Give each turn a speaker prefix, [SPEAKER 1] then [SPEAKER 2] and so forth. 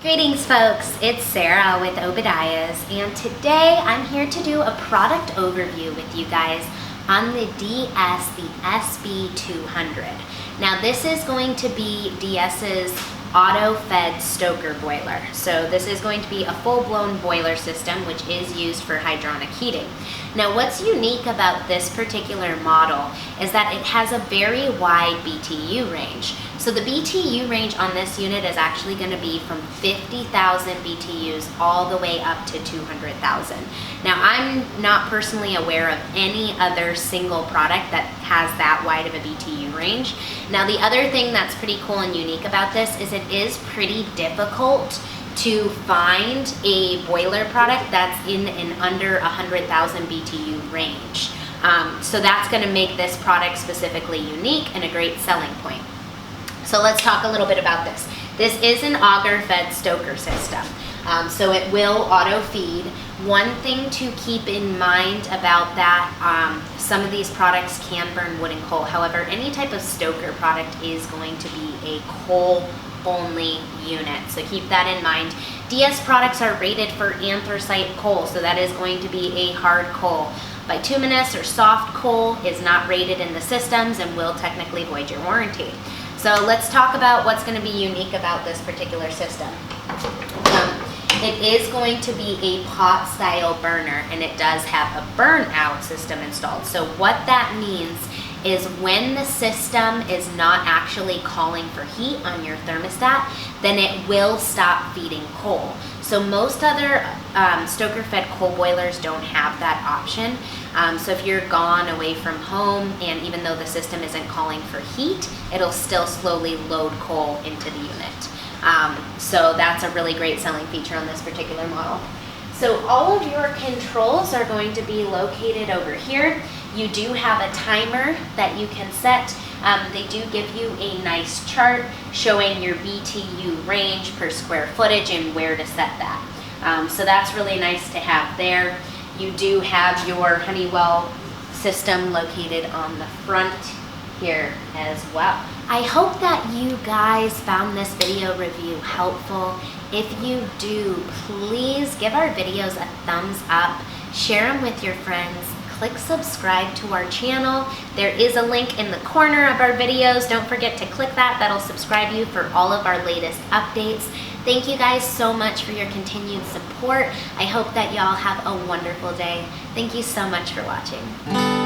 [SPEAKER 1] Greetings folks, it's Sarah with Obadiah's, and today I'm here to do a product overview with you guys on the DS, the SB200. Now this is going to be DS's Autofeed Stoker boiler. So this is going to be a full-blown boiler system which is used for hydronic heating. Now what's unique about this particular model is that it has a very wide BTU range. So the BTU range on this unit is actually going to be from 50,000 BTUs all the way up to 200,000. Now I'm not personally aware of any other single product that has that wide of a BTU range. Now the other thing that's pretty cool and unique about this is it is pretty difficult to find a boiler product that's in an under 100,000 BTU range. So that's going to make this product specifically unique and a great selling point. So let's talk a little bit about this. This is an auger-fed stoker system. So it will auto-feed. One thing to keep in mind about that, some of these products can burn wood and coal. However, any type of stoker product is going to be a coal-only unit. So keep that in mind. DS products are rated for anthracite coal, so that is going to be a hard coal. Bituminous or soft coal is not rated in the systems and will technically void your warranty. So let's talk about what's going to be unique about this particular system. It is going to be a pot style burner, and it does have a burnout system installed. So what that means is when the system is not actually calling for heat on your thermostat, then it will stop feeding coal. So most other stoker fed coal boilers don't have that option. So if you're gone away from home, and even though the system isn't calling for heat, it'll still slowly load coal into the unit. So that's a really great selling feature on this particular model. So all of your controls are going to be located over here. You do have a timer that you can set. They do give you a nice chart showing your BTU range per square footage and where to set that. So that's really nice to have there. You do have your Honeywell system located on the front here as well. I hope that you guys found this video review helpful. If you do, please give our videos a thumbs up, share them with your friends, click subscribe to our channel. There is a link in the corner of our videos. Don't forget to click that. That'll subscribe you for all of our latest updates. Thank you guys so much for your continued support. I hope that y'all have a wonderful day. Thank you so much for watching.